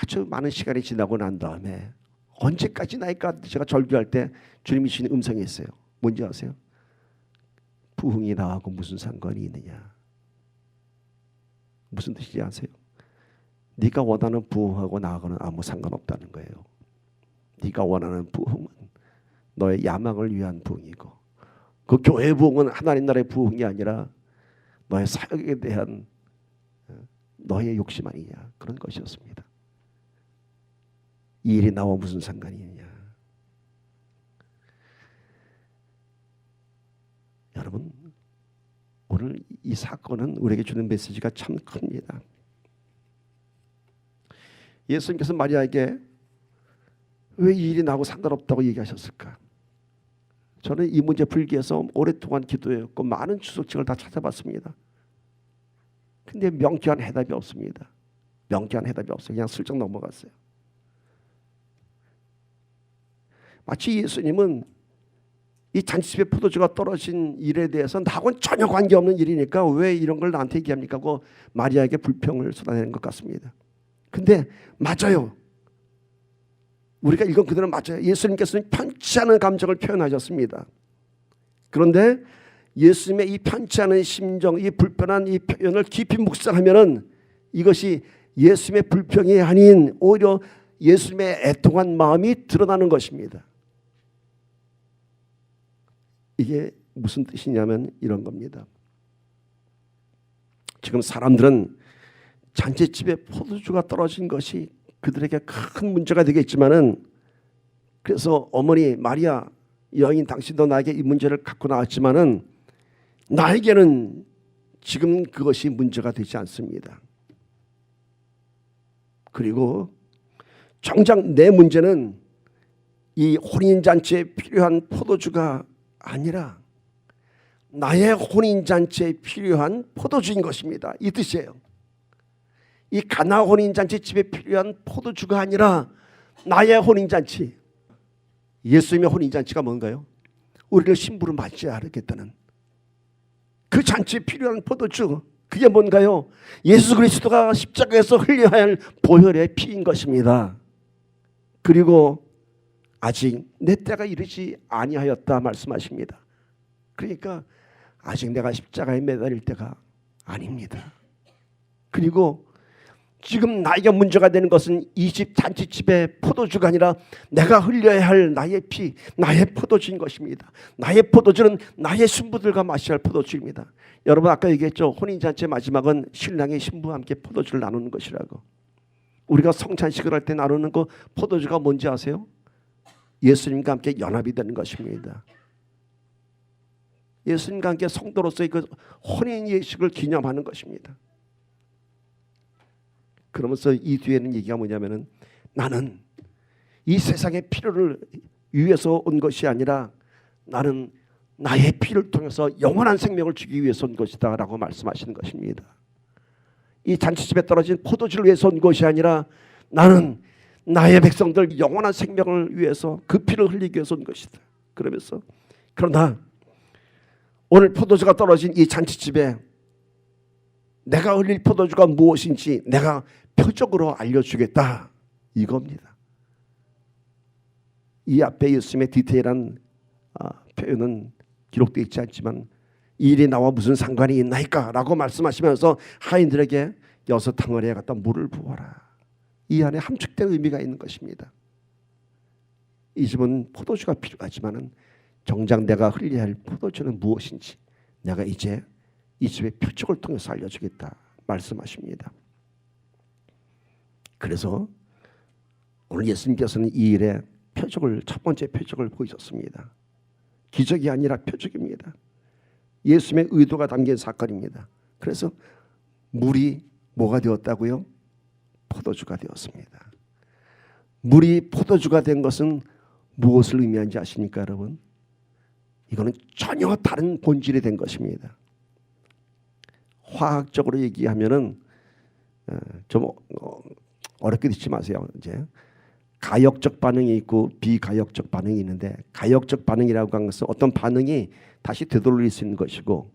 아주 많은 시간이 지나고 난 다음에 언제까지나일까 제가 절규할 때 주님이 주신 음성이 있어요. 뭔지 아세요? 부흥이 나하고 무슨 상관이 있느냐. 무슨 뜻인지 아세요? 네가 원하는 부흥하고 나하고는 아무 상관없다는 거예요. 네가 원하는 부흥은 너의 야망을 위한 부흥이고, 그 교회 부흥은 하나님 나라의 부흥이 아니라 너의 사역에 대한 너의 욕심 아니냐, 그런 것이었습니다. 이 일이 나와 무슨 상관이 있느냐. 여러분, 오늘 이 사건은 우리에게 주는 메시지가 참 큽니다. 예수님께서 마리아에게 왜 이 일이 나하고 상관없다고 얘기하셨을까? 저는 이 문제 풀기에서 오랫동안 기도했고 많은 주석책을 다 찾아봤습니다. 근데 명쾌한 해답이 없습니다. 명쾌한 해답이 없어요. 그냥 슬쩍 넘어갔어요. 마치 예수님은 이 잔치집에 포도주가 떨어진 일에 대해서 나하고는 전혀 관계없는 일이니까 왜 이런 걸 나한테 얘기합니까 하고 마리아에게 불평을 쏟아내는 것 같습니다. 근데 맞아요. 우리가 읽은 그대로 맞아요. 예수님께서는 편치 않은 감정을 표현하셨습니다. 그런데 예수님의 이 편치 않은 심정, 이 불편한 이 표현을 깊이 묵상하면은 이것이 예수님의 불평이 아닌 오히려 예수님의 애통한 마음이 드러나는 것입니다. 이게 무슨 뜻이냐면 이런 겁니다. 지금 사람들은 잔치집에 포도주가 떨어진 것이 그들에게 큰 문제가 되겠지만은, 그래서 어머니 마리아 여인 당신도 나에게 이 문제를 갖고 나왔지만은 나에게는 지금 그것이 문제가 되지 않습니다. 그리고 정작 내 문제는 이 혼인잔치에 필요한 포도주가 아니라 나의 혼인잔치에 필요한 포도주인 것입니다. 이 뜻이에요. 이 가나 혼인잔치 집에 필요한 포도주가 아니라 나의 혼인잔치, 예수님의 혼인잔치가 뭔가요? 우리를 신부로 맞이하겠다는 그 잔치에 필요한 포도주, 그게 뭔가요? 예수 그리스도가 십자가에서 흘려야 할 보혈의 피인 것입니다. 그리고 아직 내 때가 이르지 아니하였다 말씀하십니다. 그러니까 아직 내가 십자가에 매달릴 때가 아닙니다. 그리고 지금 나에게 문제가 되는 것은 이 집 잔치집의 포도주가 아니라 내가 흘려야 할 나의 피, 나의 포도주인 것입니다. 나의 포도주는 나의 신부들과 마셔야 할 포도주입니다. 여러분 아까 얘기했죠. 혼인잔치의 마지막은 신랑의 신부와 함께 포도주를 나누는 것이라고. 우리가 성찬식을 할 때 나누는 거 포도주가 뭔지 아세요? 예수님과 함께 연합이 되는 것입니다. 예수님과 함께 성도로서의 그 혼인 예식을 기념하는 것입니다. 그러면서 이 뒤에는 얘기가 뭐냐면은 나는 이 세상의 필요를 위해서 온 것이 아니라 나는 나의 피를 통해서 영원한 생명을 주기 위해서 온 것이다 라고 말씀하시는 것입니다. 이 잔치집에 떨어진 포도주를 위해서 온 것이 아니라 나는 나의 백성들 영원한 생명을 위해서 그 피를 흘리기 위해서 온 것이다. 그러면서 그러나 오늘 포도주가 떨어진 이 잔치집에 내가 흘릴 포도주가 무엇인지 내가 표적으로 알려주겠다 이겁니다. 이 앞에 예수님의 디테일한 표현은 기록되어 있지 않지만 이 일이 나와 무슨 상관이 있나이까 라고 말씀하시면서 하인들에게 6탕어리에 갖다 물을 부어라. 이 안에 함축된 의미가 있는 것입니다. 이 집은 포도주가 필요하지만 정작 내가 흘려야 할 포도주는 무엇인지 내가 이제 이 집의 표적을 통해서 알려주겠다 말씀하십니다. 그래서 오늘 예수님께서는 이 일에 첫 번째 표적을 보이셨습니다. 기적이 아니라 표적입니다. 예수님의 의도가 담긴 사건입니다. 그래서 물이 뭐가 되었다고요? 포도주가 되었습니다. 물이 포도주가 된 것은 무엇을 의미하는지 아십니까 여러분? 이거는 전혀 다른 본질이 된 것입니다. 화학적으로 얘기하면은 좀 어렵게 듣지 마세요. 이제 가역적 반응이 있고 비가역적 반응이 있는데 가역적 반응이라고 하는 것은 어떤 반응이 다시 되돌릴 수 있는 것이고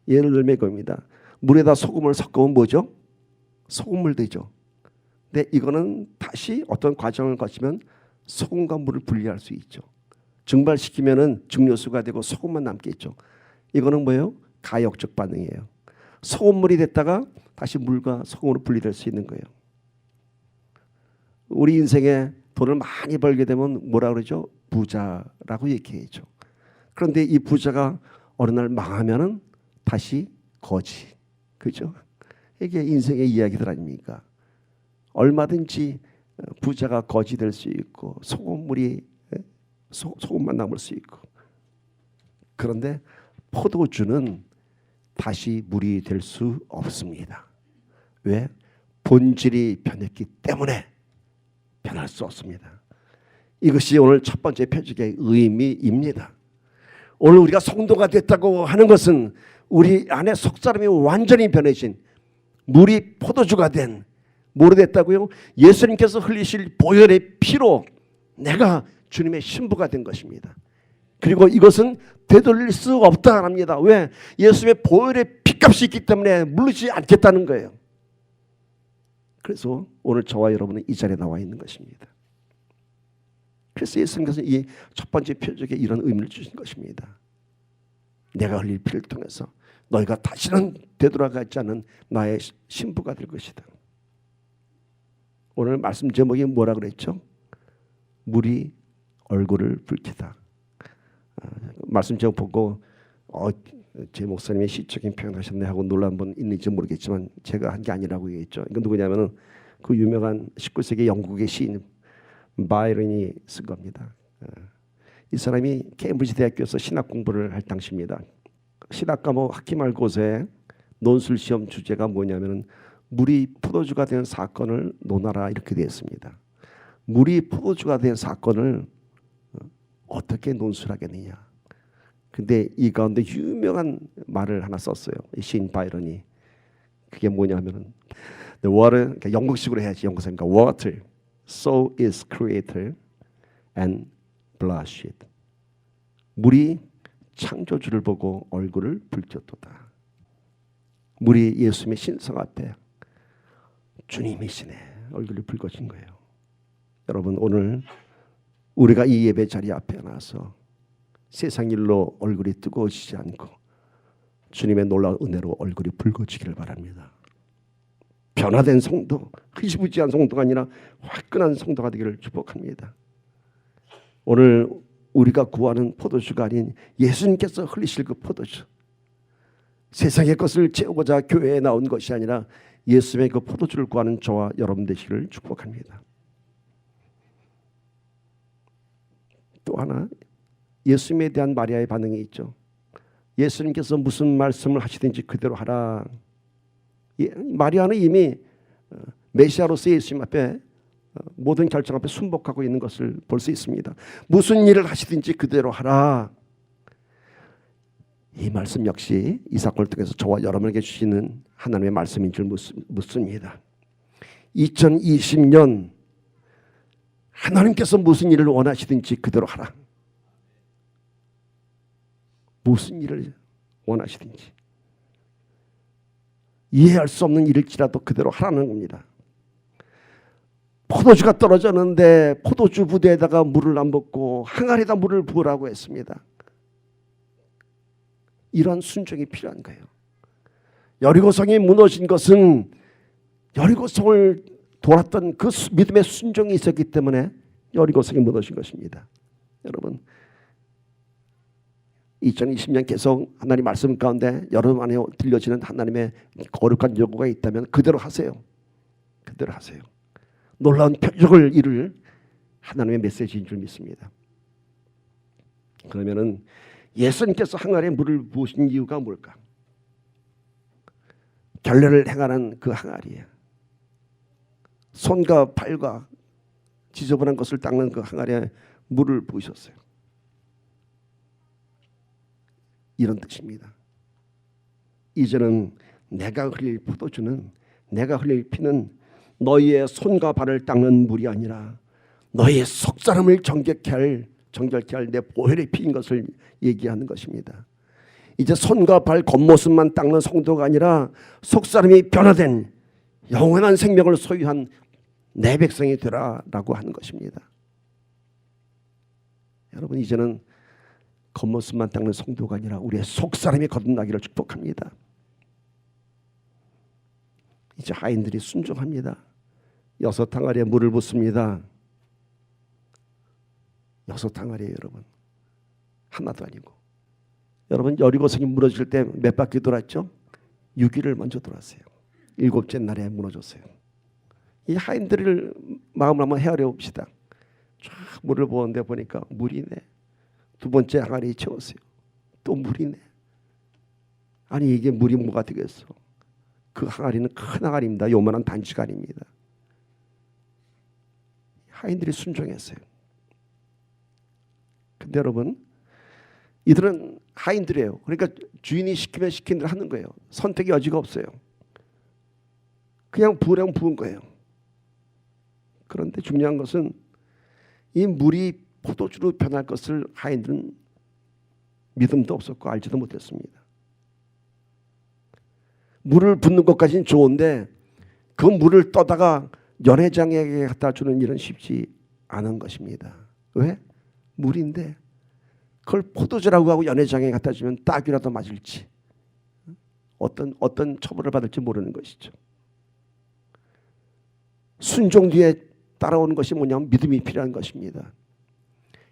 예를 들면 이겁니다. 물에다 소금을 섞으면 뭐죠? 소금물 되죠. 근데 이거는 다시 어떤 과정을 거치면 소금과 물을 분리할 수 있죠. 증발시키면은 증류수가 되고 소금만 남겠죠. 이거는 뭐예요? 가역적 반응이에요. 소금물이 됐다가 다시 물과 소금으로 분리될 수 있는 거예요. 우리 인생에 돈을 많이 벌게 되면 뭐라 그러죠? 부자라고 얘기해죠. 그런데 이 부자가 어느 날 망하면은 다시 거지. 그죠? 이게 인생의 이야기들 아닙니까? 얼마든지 부자가 거지 될 수 있고 소금물이 소금만 남을 수 있고. 그런데 포도주는 다시 물이 될 수 없습니다. 왜? 본질이 변했기 때문에 변할 수 없습니다. 이것이 오늘 첫 번째 표적의 의미입니다. 오늘 우리가 성도가 됐다고 하는 것은 우리 안에 속사람이 완전히 변해진 물이 포도주가 된 뭐로 됐다고요? 예수님께서 흘리실 보혈의 피로 내가 주님의 신부가 된 것입니다. 그리고 이것은 되돌릴 수 없다 합니다. 왜? 예수님의 보혈의 피값이 있기 때문에 물르지 않겠다는 거예요. 그래서 오늘 저와 여러분은 이 자리에 나와 있는 것입니다. 그래서 예수님께서 이 첫 번째 표적에 이런 의미를 주신 것입니다. 내가 흘릴 피를 통해서 너희가 다시는 되돌아가지 않는 나의 신부가 될 것이다. 오늘 말씀 제목이 뭐라 그랬죠? 물이 얼굴을 붉히다. 말씀 제목 보고 제 목사님의 시적인 표현하셨네 하고 놀란 분 있는지 모르겠지만 제가 한 게 아니라고 얘기했죠. 이건 누구냐면은 그 유명한 19세기 영국의 시인 바이런이 쓴 겁니다. 이 사람이 케임브리지 대학교에서 신학 공부를 할 당시입니다. 신학 과목 학기말고사에 논술 시험 주제가 뭐냐면은 물이 포도주가 된 사건을 논하라 이렇게 되어 있습니다. 물이 포도주가 된 사건을 어떻게 논술하겠느냐. 근데 이 가운데 유명한 말을 하나 썼어요. 이 시인 바이런이. 그게 뭐냐면은 the water, 그러니까 영국식으로 해야지. 영국사니까 water, so is creator and blushed. 물이 창조주를 보고 얼굴을 붉혔도다. 물이 예수님의 신성 앞에 주님이시네 얼굴이 붉어진 거예요. 여러분 오늘 우리가 이 예배 자리 앞에 나서 세상 일로 얼굴이 뜨거워지지 않고 주님의 놀라운 은혜로 얼굴이 붉어지기를 바랍니다. 변화된 성도, 흐지부지한 성도가 아니라 화끈한 성도가 되기를 축복합니다. 오늘 우리가 구하는 포도주가 아닌 예수님께서 흘리실 그 포도주, 세상의 것을 채우고자 교회에 나온 것이 아니라 예수님의 그 포도주를 구하는 저와 여러분 되시기를 축복합니다. 또 하나, 예수님에 대한 마리아의 반응이 있죠. 예수님께서 무슨 말씀을 하시든지 그대로 하라. 마리아는 이미 메시아로서 예수님 앞에 모든 결정 앞에 순복하고 있는 것을 볼 수 있습니다. 무슨 일을 하시든지 그대로 하라. 이 말씀 역시 이 사건을 통해서 저와 여러분에게 주시는 하나님의 말씀인 줄 묻습니다. 2020년 하나님께서 무슨 일을 원하시든지 그대로 하라. 무슨 일을 원하시든지 이해할 수 없는 일일지라도 그대로 하라는 겁니다. 포도주가 떨어졌는데 포도주 부대에다가 물을 안 붓고 항아리에다 물을 부으라고 했습니다. 이런 순종이 필요한 거예요. 여리고성이 무너진 것은 여리고성을 돌았던 그 믿음의 순종이 있었기 때문에 여리고성이 무너진 것입니다. 여러분, 2020년 계속 하나님 말씀 가운데 여러분 안에 들려지는 하나님의 거룩한 요구가 있다면 그대로 하세요. 그대로 하세요. 놀라운 표적을 이룰 하나님의 메시지인 줄 믿습니다. 그러면은 예수님께서 항아리에 물을 부으신 이유가 뭘까? 결례를 행하는 그 항아리에 손과 발과 지저분한 것을 닦는 그 항아리에 물을 부으셨어요. 이런 뜻입니다. 이제는 내가 흘릴 포도주는, 내가 흘릴 피는 너희의 손과 발을 닦는 물이 아니라 너희의 속사람을 정결케 할 내 보혈의 피인 것을 얘기하는 것입니다. 이제 손과 발 겉모습만 닦는 성도가 아니라 속사람이 변화된 영원한 생명을 소유한 내 백성이 되라라고 하는 것입니다. 여러분, 이제는 겉모습만 닦는 성도가 아니라 우리의 속사람이 거듭나기를 축복합니다. 이제 하인들이 순종합니다. 6 항아리에 물을 붓습니다. 6 항아리에 여러분, 하나도 아니고. 여러분, 여리고성이 무너질 때 몇 바퀴 돌았죠? 6일을 먼저 돌았어요. 7째 날에 무너졌어요. 이 하인들을 마음을 한번 헤아려 봅시다. 쫙 물을 부었는데 보니까 물이네. 2번째 항아리 채웠어요. 또 물이네. 아니 이게 물이 뭐가 되겠어? 그 항아리는 큰 항아리입니다. 요만한 단지가 아닙니다. 하인들이 순종했어요. 근데 여러분, 이들은 하인들이에요. 그러니까 주인이 시키면 시킨 대로 하는 거예요. 선택의 여지가 없어요. 그냥 부으려면 부은 거예요. 그런데 중요한 것은 이 물이 포도주로 변할 것을 하인들은 믿음도 없었고 알지도 못했습니다. 물을 붓는 것까지는 좋은데 그 물을 떠다가 연회장에게 갖다 주는 일은 쉽지 않은 것입니다. 왜? 물인데 그걸 포도주라고 하고 연회장에 갖다 주면 딱이라도 맞을지 어떤 처벌을 받을지 모르는 것이죠. 순종 뒤에 따라오는 것이 뭐냐면 믿음이 필요한 것입니다.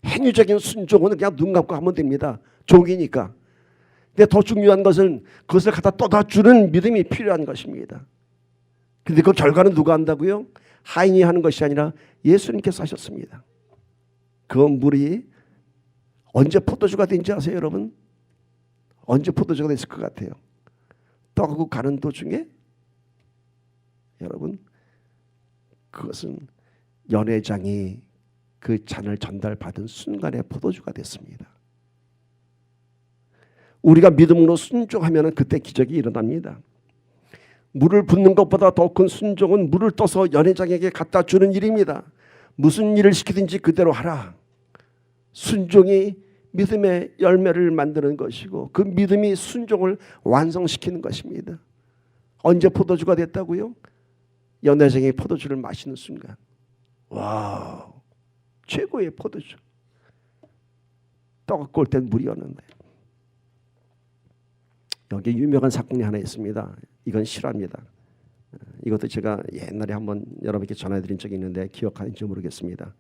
행위적인 순종은 그냥 눈 감고 하면 됩니다. 종이니까. 근데 더 중요한 것은 그것을 갖다 떠다 주는 믿음이 필요한 것입니다. 근데 그 결과는 누가 한다고요? 하인이 하는 것이 아니라 예수님께서 하셨습니다. 그 물이 언제 포도주가 된지 아세요, 여러분? 언제 포도주가 됐을 것 같아요? 떠가고 가는 도중에 여러분, 그것은 연회장이 그 잔을 전달받은 순간에 포도주가 됐습니다. 우리가 믿음으로 순종하면 그때 기적이 일어납니다. 물을 붓는 것보다 더 큰 순종은 물을 떠서 연회장에게 갖다 주는 일입니다. 무슨 일을 시키든지 그대로 하라. 순종이 믿음의 열매를 만드는 것이고 그 믿음이 순종을 완성시키는 것입니다. 언제 포도주가 됐다고요? 연회장이 포도주를 마시는 순간. 와우, 최고의 포도주. 떠갖고 올 땐 물이었는데. 여기 유명한 사건이 하나 있습니다. 이건 실화입니다. 이것도 제가 옛날에 한번 여러분께 전해드린 적이 있는데 기억하는지 모르겠습니다.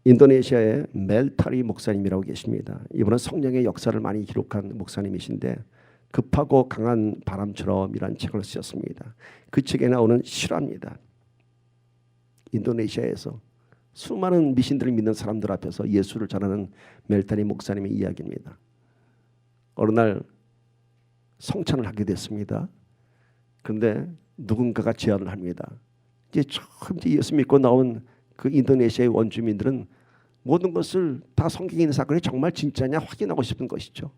인도네시아의 멜타리 목사님이라고 계십니다. 이분은 성령의 역사를 많이 기록한 목사님이신데 급하고 강한 바람처럼이라는 책을 쓰셨습니다. 그 책에 나오는 실화입니다. 인도네시아에서 수많은 미신들을 믿는 사람들 앞에서 예수를 전하는 멜타리 목사님의 이야기입니다. 어느 날 성찬을 하게 됐습니다. 그런데 누군가가 제안을 합니다. 이제 처음 예수 믿고 나온 그 인도네시아의 원주민들은 모든 것을 다 성경에 있는 사건이 정말 진짜냐 확인하고 싶은 것이죠.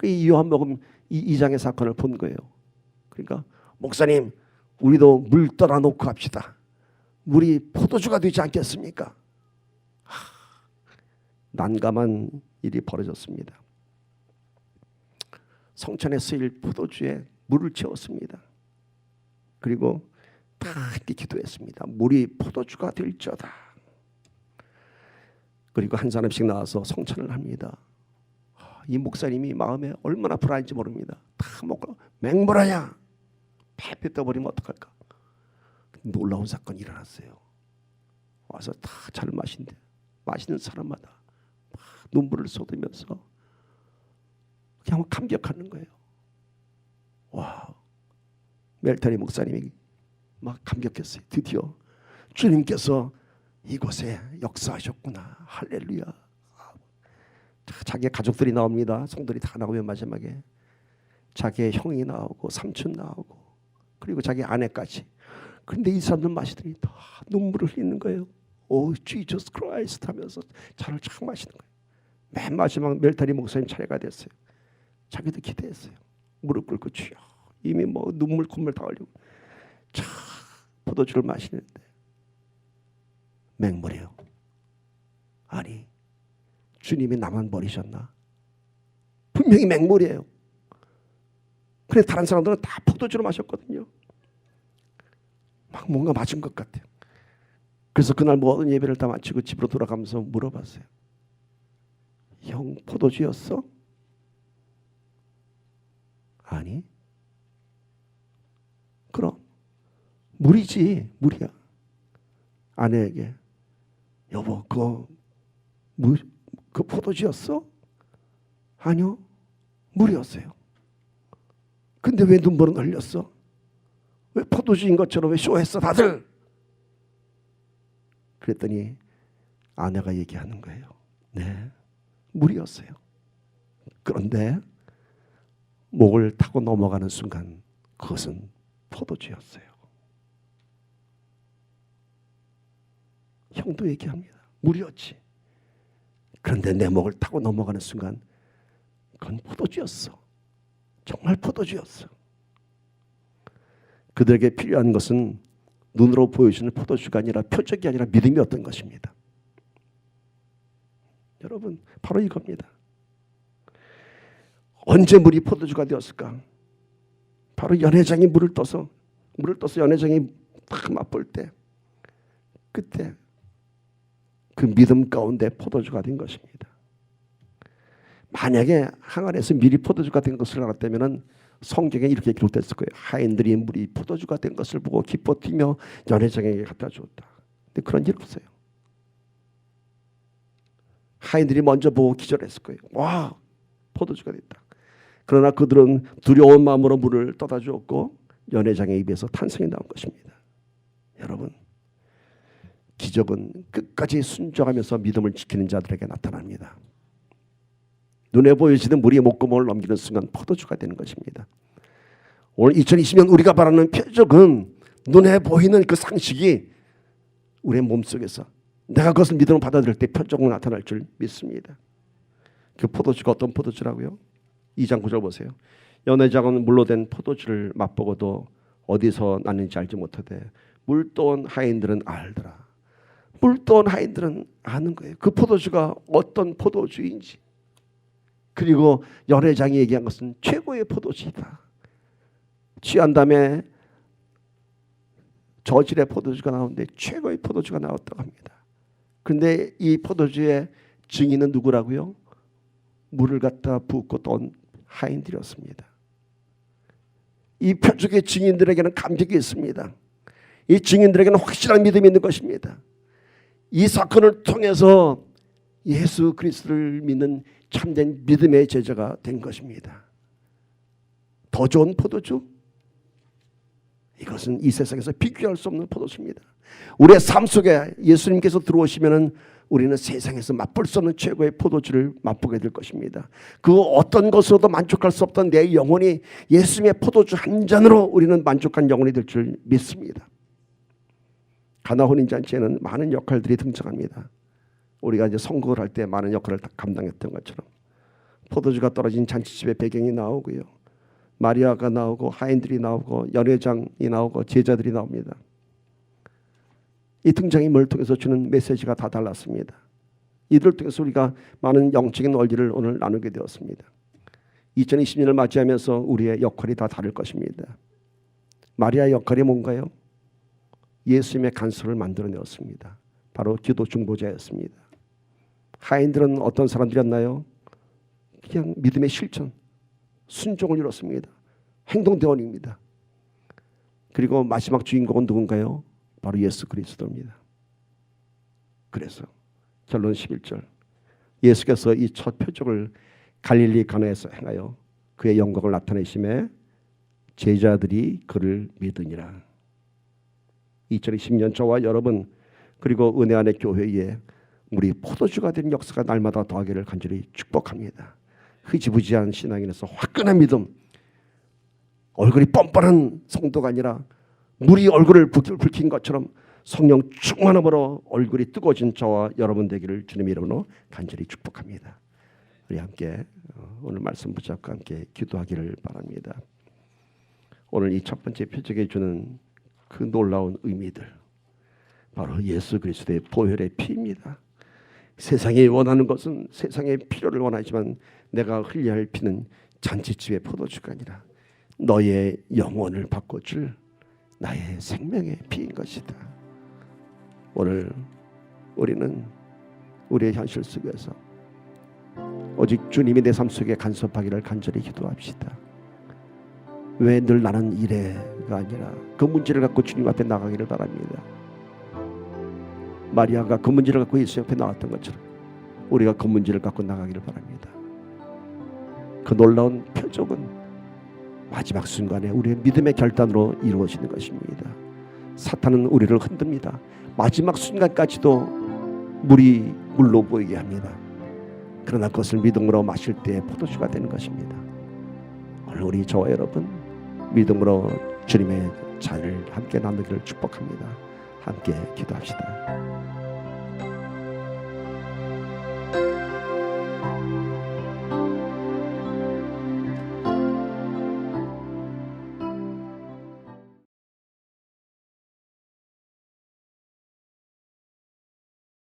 이 요한복음 2장의 사건을 본 거예요. 그러니까 목사님, 우리도 물 떠나 놓고 합시다. 물이 포도주가 되지 않겠습니까? 난감한 일이 벌어졌습니다. 성찬에 쓰일 포도주에 물을 채웠습니다. 그리고 다 함께 기도했습니다. 물이 포도주가 될지어다. 그리고 한 사람씩 나와서 성찬을 합니다. 이 목사님이 마음에 얼마나 불안한지 모릅니다. 다 먹고 맹물하냐, 패패 떠버리면 어떡할까. 놀라운 사건이 일어났어요. 와서 다 잘 마신대. 마시는 사람마다 막 눈물을 쏟으면서 그냥 감격하는 거예요. 와, 멜타리 목사님이 막 감격했어요. 드디어 주님께서 이곳에 역사하셨구나. 할렐루야. 자기의 가족들이 나옵니다. 성들이 다 나오면 마지막에 자기의 형이 나오고 삼촌 나오고 그리고 자기 아내까지. 그런데 이 사람들 마시더니 다 눈물을 흘리는 거예요. 오, Jesus Christ 하면서 차를 쫙 마시는 거예요. 맨 마지막 멜타리 목사님 차례가 됐어요. 자기도 기대했어요. 무릎 꿇고 주여. 이미 뭐 눈물 콧물 다 흘리고 차 포도주를 마시는데 맹물이에요. 아니, 주님이 나만 버리셨나? 분명히 맹물이에요. 그래서 다른 사람들은 다 포도주를 마셨거든요. 막 뭔가 맞은 것 같아요. 그래서 그날 모든 예배를 다 마치고 집으로 돌아가면서 물어봤어요. 형 포도주였어? 아니. 그럼 물이지. 물이야. 아내에게 여보 그 포도주였어? 아니요. 물이었어요. 근데 왜 눈물은 흘렸어? 왜 포도주인 것처럼 왜 쇼했어 다들? 그랬더니 아내가 얘기하는 거예요. 네, 물이었어요. 그런데 목을 타고 넘어가는 순간 그것은 포도주였어요. 형도 얘기합니다. 물이었지. 그런데 내 목을 타고 넘어가는 순간 그건 포도주였어. 정말 포도주였어. 그들에게 필요한 것은 눈으로 보여주는 포도주가 아니라 표적이 아니라 믿음이었던 것입니다. 여러분, 바로 이겁니다. 언제 물이 포도주가 되었을까? 바로 연회장이 물을 떠서 연회장이 딱 맛볼 때, 그때 그 믿음 가운데 포도주가 된 것입니다. 만약에 항아리에서 미리 포도주가 된 것을 알았다면 성경에 이렇게 기록됐을 거예요. 하인들이 물이 포도주가 된 것을 보고 기뻐 뛰며 연회장에게 갖다 주었다. 근데 그런 일 없어요. 하인들이 먼저 보고 기절했을 거예요. 와, 포도주가 됐다. 그러나 그들은 두려운 마음으로 물을 떠다 주었고 연회장의 입에서 탄성이 나온 것입니다. 여러분, 기적은 끝까지 순종하면서 믿음을 지키는 자들에게 나타납니다. 눈에 보여지는 물이 목구멍을 넘기는 순간 포도주가 되는 것입니다. 오늘 2020년 우리가 바라는 표적은 눈에 보이는 그 상식이 우리의 몸속에서 내가 그것을 믿음으로 받아들일 때 표적으로 나타날 줄 믿습니다. 그 포도주가 어떤 포도주라고요? 2장 9절 보세요. 연회장은 물로 된 포도주를 맛보고도 어디서 났는지 알지 못하되 물 떠온 하인들은 알더라. 물 떠온 하인들은 아는 거예요. 그 포도주가 어떤 포도주인지. 그리고 연회장이 얘기한 것은 최고의 포도주이다. 취한 다음에 저질의 포도주가 나오는데 최고의 포도주가 나왔다고 합니다. 그런데 이 포도주의 증인은 누구라고요? 물을 갖다 붓고 또 하인들이었습니다. 이 표적의 증인들에게는 감격이 있습니다. 이 증인들에게는 확실한 믿음이 있는 것입니다. 이 사건을 통해서 예수 그리스도를 믿는 참된 믿음의 제자가 된 것입니다. 더 좋은 포도주? 이것은 이 세상에서 비교할 수 없는 포도주입니다. 우리의 삶 속에 예수님께서 들어오시면은 우리는 세상에서 맛볼 수 없는 최고의 포도주를 맛보게 될 것입니다. 그 어떤 것으로도 만족할 수 없던 내 영혼이 예수님의 포도주 한 잔으로 우리는 만족한 영혼이 될 줄 믿습니다. 가나 혼인잔치에는 많은 역할들이 등장합니다. 우리가 이제 선거를 할 때 많은 역할을 다 감당했던 것처럼 포도주가 떨어진 잔치집의 배경이 나오고요. 마리아가 나오고 하인들이 나오고 연회장이 나오고 제자들이 나옵니다. 이 등장인물을 통해서 주는 메시지가 다 달랐습니다. 이들을 통해서 우리가 많은 영적인 원리를 오늘 나누게 되었습니다. 2020년을 맞이하면서 우리의 역할이 다 다를 것입니다. 마리아의 역할이 뭔가요? 예수님의 간섭을 만들어내었습니다. 바로 기도 중보자였습니다. 하인들은 어떤 사람들이었나요? 그냥 믿음의 실천, 순종을 이뤘습니다. 행동대원입니다. 그리고 마지막 주인공은 누군가요? 바로 예수 그리스도입니다. 그래서 결론 11절, 예수께서 이 첫 표적을 갈릴리 가나에서 행하여 그의 영광을 나타내심에 제자들이 그를 믿으니라. 2020년 저와 여러분 그리고 은혜 안의 교회에 우리 포도주가 된 역사가 날마다 더하기를 간절히 축복합니다. 흐지부지한 신앙인에서 화끈한 믿음, 얼굴이 뻔뻔한 성도가 아니라 물이 얼굴을 붉힌 것처럼 성령 충만함으로 얼굴이 뜨거워진 저와 여러분 되기를 주님의 이름으로 간절히 축복합니다. 우리 함께 오늘 말씀 붙잡고 함께 기도하기를 바랍니다. 오늘 이 첫 번째 표적에 주는 그 놀라운 의미들, 바로 예수 그리스도의 보혈의 피입니다. 세상이 원하는 것은 세상의 필요를 원하지만 내가 흘려야 할 피는 잔치집의 포도주가 아니라 너의 영혼을 바꿔줄 나의 생명의 피인 것이다. 오늘 우리는 우리의 현실 속에서 오직 주님이 내 삶 속에 간섭하기를 간절히 기도합시다. 왜 늘 나는 이래가 아니라 그 문제를 갖고 주님 앞에 나가기를 바랍니다. 마리아가 그 문제를 갖고 예수 앞에 나왔던 것처럼 우리가 그 문제를 갖고 나가기를 바랍니다. 그 놀라운 표적은 마지막 순간에 우리의 믿음의 결단으로 이루어지는 것입니다. 사탄은 우리를 흔듭니다. 마지막 순간까지도 물로 보이게 합니다. 그러나 그것을 믿음으로 마실 때 포도주가 되는 것입니다. 오늘 우리 저와 여러분 믿음으로 주님의 잔을 함께 나누기를 축복합니다. 함께 기도합시다.